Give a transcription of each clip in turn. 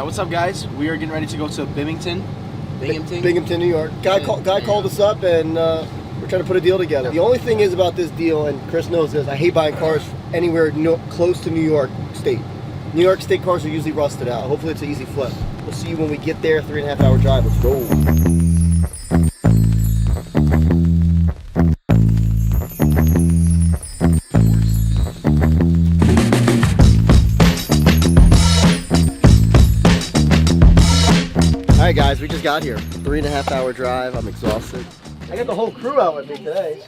Alright, what's up, guys? We are getting ready to go to Binghamton, New York. Guy called us up, and we're trying to put a deal together. The only thing is about this deal, and Chris knows this, I hate buying cars anywhere close to New York State. New York State cars are usually rusted out. Hopefully it's an easy flip. We'll see you when we get there. 3.5 hour drive. Let's go. Alright guys, we just got here. 3.5 hour drive. I'm exhausted. I got the whole crew out with me today.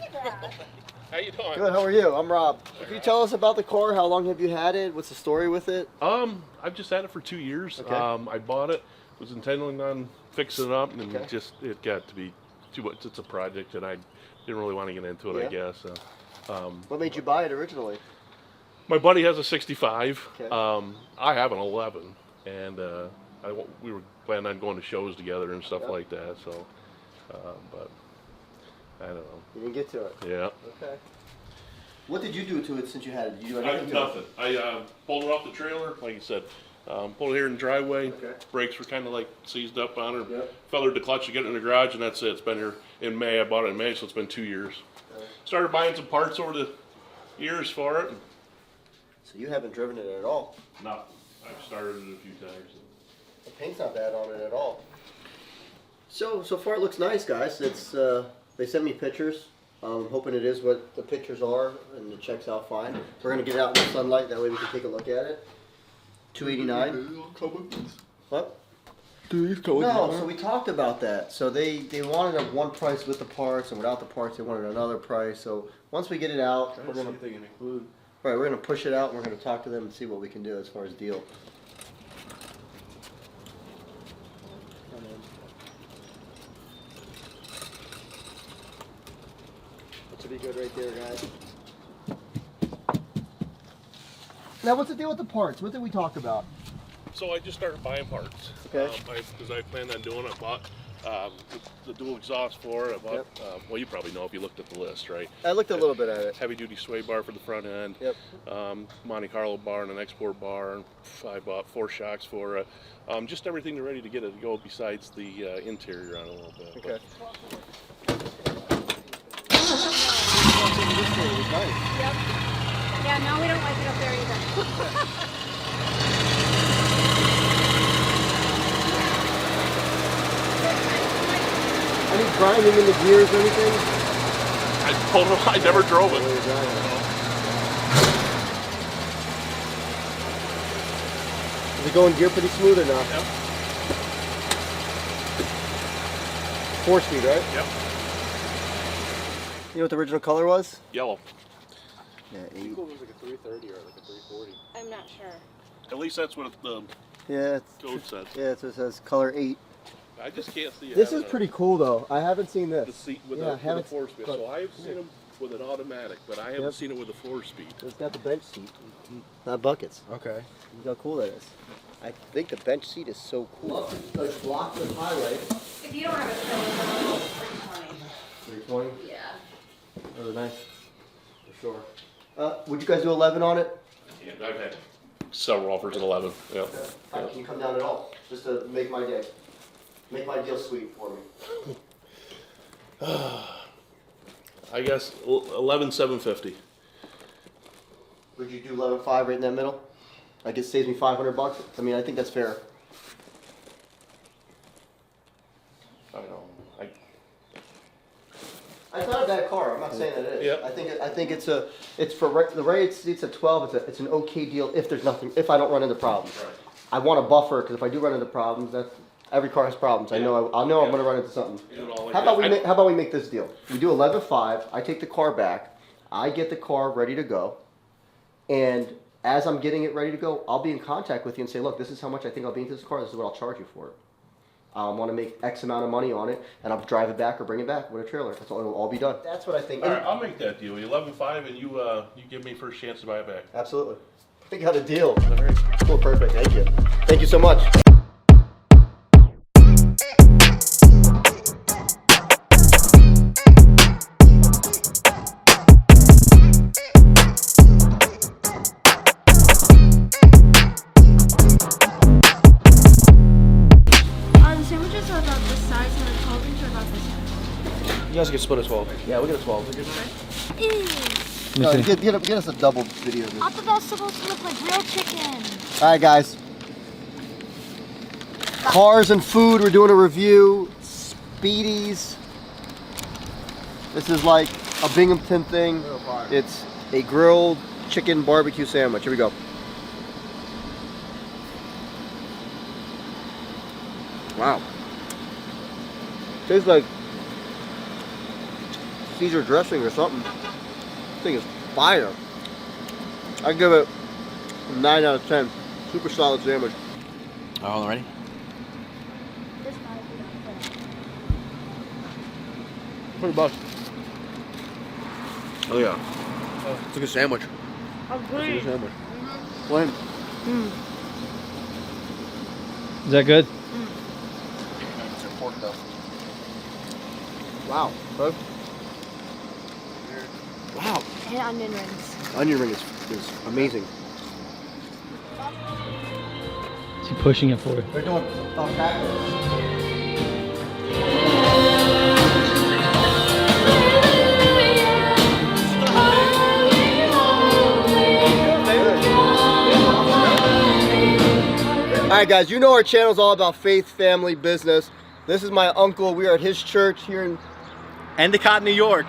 How you doing? Good, how are you? I'm Rob. Can you tell us about the car? How long have you had it? What's the story with it? I've just had it for 2 years. Okay. I bought it, was intending on fixing it up, and it got to be too much. It's a project, and I didn't really want to get into it, I guess. What made you buy it originally? My buddy has a 65. Okay. I have an 11, and we were planning on going to shows together and stuff like that. So, but I don't know. You didn't get to it. Yeah. Okay. What did you do to it since you had it? Did you do anything to Nothing. I pulled it off the trailer, like you said. Pulled it here in the driveway. Okay. Brakes were kind of like seized up on her. Yep. Feathered the clutch to get it in the garage, and that's it. It's been here in May. I bought it in May, so it's been 2 years. Okay. Started buying some parts over the years for it. So you haven't driven it at all? No, I've started it a few times. The paint's not bad on it at all. So far it looks nice, guys. It's they sent me pictures. I'm hoping it is what the pictures are, and it checks out fine. We're gonna get it out in the sunlight, that way we can take a look at it. 289. What? No, so we talked about that. So they wanted a one price with the parts, and without the parts they wanted another price. So once we get it out, we're gonna we're gonna push it out, and we're gonna talk to them and see what we can do as far as deal. That should be good right there, guys. Now, what's the deal with the parts? What did we talk about? So I just started buying parts. Okay. Because I planned on doing it. I bought the dual exhaust for it. I bought, well, you probably know if you looked at the list, right? I looked a little bit at it. Heavy duty sway bar for the front end. Yep. Monte Carlo bar and an export bar. And I bought 4 shocks for it. Just everything ready to get it to go besides the interior on it a little bit. Okay. Yep. Yeah, no, we don't like it up there either. Any grinding in the gears or anything? I told him I never drove it. Is it going gear pretty smooth or not? Yep. 4-speed, right? Yep. You know what the original color was? Yellow. Yeah, I think it was like a 330 or like a 340. I'm not sure. At least that's what the yeah, code said. yeah, so it says color 8. I just can't see it. This is pretty cool though. I haven't seen The this. seat with Yeah, the 4-speed. but- So I've seen them with an automatic, but I haven't Yep. seen it with a 4-speed. It's got the bench seat, not buckets. Okay. Look how cool that is. I think the bench seat is so cool. Look, it's blocked with highway. If you don't have a trailer, it's 320. 320. Yeah. Really nice. For sure. Would you guys do 11 on it? Yeah, I've had several offers at 11. Yeah. Can you come down at all? Just to make my day. Make my deal sweet for me. I guess 11,750. Would you do 11.5 right in that middle? Like it saves me $500. I mean, I think that's fair. I don't know. It's not a bad car. I'm not saying that it is. Yep. I think it's for the rate it's a 12. It's an okay deal if there's nothing. If I don't run into problems. Right. I want a buffer because if I do run into problems, every car has problems. I know I'm going to run into something. How about we make this deal? We do 11.5. I take the car back. I get the car ready to go, and as I'm getting it ready to go, I'll be in contact with you and say, look, this is how much I think I'll be into this car. This is what I'll charge you for it. I want to make X amount of money on it, and I'll drive it back or bring it back with a trailer. That's all. It'll all be done. That's what I think. All right, I'll make that deal. 11.5, and you give me first chance to buy it back. Absolutely. We got a deal. All right. Cool. Perfect. Thank you. Thank you so much. guys can split a 12. Yeah, we'll get a 12. Let me see. Get us a double video. Of this. I thought that was supposed to look like real chicken. All right, guys. Cars and food. We're doing a review. Speedies. This is like a Binghamton thing. It's a grilled chicken barbecue sandwich. Here we go. Wow. Tastes like Caesar dressing or something. This thing is fire. I give it a 9 out of 10. Super solid sandwich. All ready? $20. Oh yeah. It's a good sandwich. It's a good sandwich. Plain. Is that good? Wow. Huh? Wow. And onion rings. Onion ring is amazing. Is he pushing it for you? They're doing tacos. Alright guys, you know our channel is all about faith, family, business. This is my uncle. We are at his church here in Endicott, New York.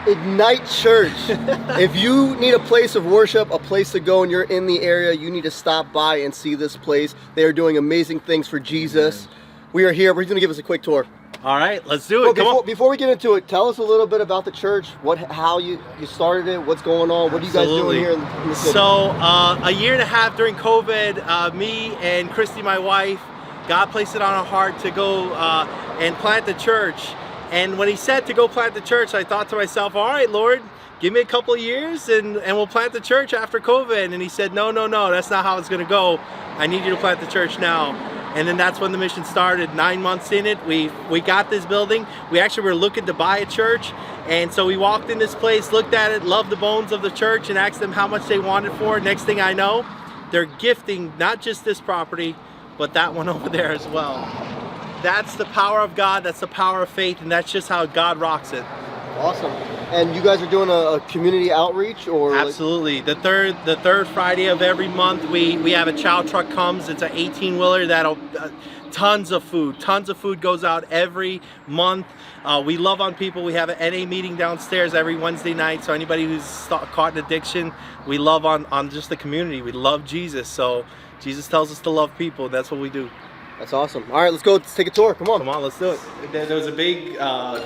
Ignite Church. If you need a place of worship, a place to go, and you're in the area, you need to stop by and see this place. They are doing amazing things for Jesus. We are here. We're going to give us a quick tour. All right, let's do it. Come on. Before we get into it, tell us a little bit about the church. How you started it. What's going on? What are you guys doing here in the city? So a year and a half during COVID, me and Christy, my wife, God placed it on our heart to go and plant the church. And when he said to go plant the church, I thought to myself, all right, Lord, give me a couple of years and we'll plant the church after COVID. And he said, no, that's not how it's going to go. I need you to plant the church now. And then that's when the mission started. 9 months in it, we got this building. We actually were looking to buy a church. And so we walked in this place, looked at it, loved the bones of the church, and asked them how much they wanted for it. Next thing I know, they're gifting not just this property, but that one over there as well. That's the power of God, that's the power of faith, and that's just how God rocks it. Awesome. And you guys are doing a community outreach, or? Absolutely. The third Friday of every month, we have a chow truck comes. It's an 18-wheeler that'll tons of food goes out every month. We love on people. We have an NA meeting downstairs every Wednesday night. So anybody who's caught in addiction, we love on just the community. We love Jesus. So Jesus tells us to love people. That's what we do. That's awesome. All right, let's go. Let's take a tour. Come on. Come on, let's do it. There was a big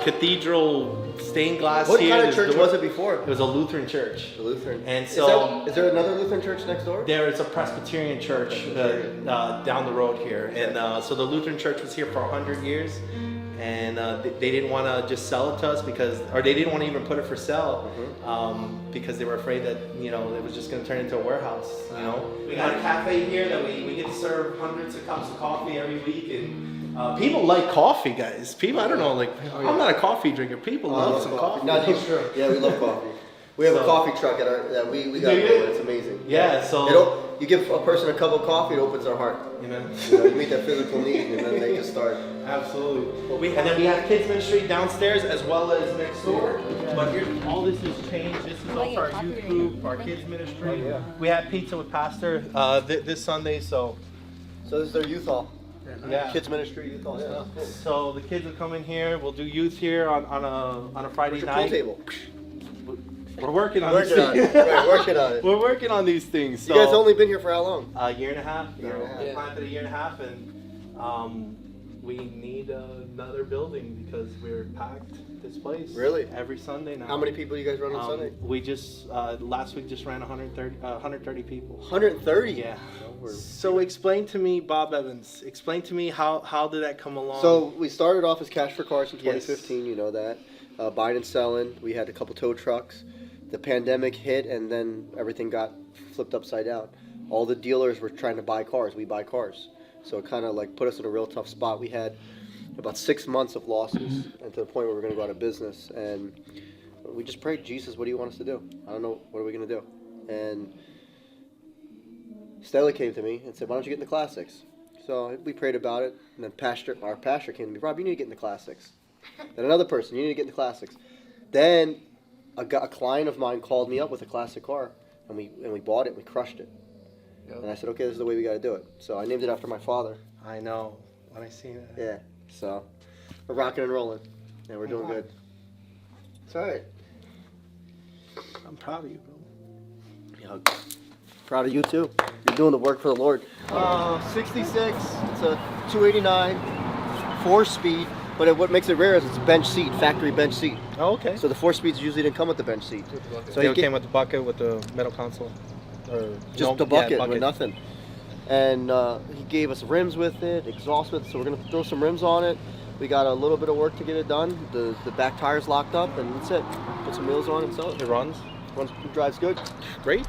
cathedral stained glass What here. kind of church was it before? It was a Lutheran church. A Lutheran. And so is there another Lutheran church next door? there is a Presbyterian church down the road here. And so the Lutheran church was here for 100 years. And they didn't want to just sell it to us or they didn't want to even put it for sale because they were afraid that, it was just going to turn into a warehouse, We got a cafe here that we get to serve hundreds of cups of coffee every week. And people like coffee, guys. People, I don't know, I'm not a coffee drinker. People love some coffee. No, that's true. Yeah, we love coffee. We have a coffee truck that we got going. It's amazing. Yeah, so you give a person a cup of coffee, it opens their heart. You meet that physical need, and then they can start. Absolutely. And then we have kids ministry downstairs as well as next door. But here, all this has changed. This is also our youth group, our kids ministry. Yeah. We had pizza with Pastor this Sunday, So this is their youth hall. Yeah. Kids ministry, youth hall stuff. Cool. So the kids will come in here. We'll do youth here on a Friday Where's your night. pool table? We're working on these Working on things. it. Right, working on it. We're working on these things. So, You guys only been here for how long? a year and a half. Year and a half. We planted a year and a half, and we need another building because we're packed this place. Really? Every Sunday now. How many people you guys run on Sunday? We just last week just ran 130 people. 130? Yeah. So explain to me, Bob Evans. Explain to me how did that come along? So we started off as Cash for Cars in Yes. 2015, you know that. Buying and selling. We had a couple tow trucks. The pandemic hit, and then everything got flipped upside down. All the dealers were trying to buy cars. We buy cars. So it kind of put us in a real tough spot. We had about 6 months of losses, and to the point where we were going to go out of business. And we just prayed, Jesus, what do you want us to do? I don't know. What are we going to do? And Stella came to me and said, why don't you get in the classics? So we prayed about it, and then our pastor came to me, Rob, you need to get in the classics. Then another person, you need to get into classics. Then a client of mine called me up with a classic car, and we bought it. We crushed it. Yep. And I said, okay, this is the way we got to do it. So I named it after my father. I know. When I seen it. Yeah. So we're rocking and rolling, and we're doing good. It's all right. I'm proud of you, bro. Yeah, proud of you too. You're doing the work for the Lord. 66. It's a 289, 4-speed. But what makes it rare is it's a bench seat, factory bench seat. Oh, okay. So the 4-speeds usually didn't come with the bench seat. So it came with the bucket with the metal console? Or just the bucket with nothing. And he gave us rims with it, exhaust with it, so we're going to throw some rims on it. We got a little bit of work to get it done. The back tire's locked up, and that's it. Put some wheels on and sell it. It runs? Drives good. Great.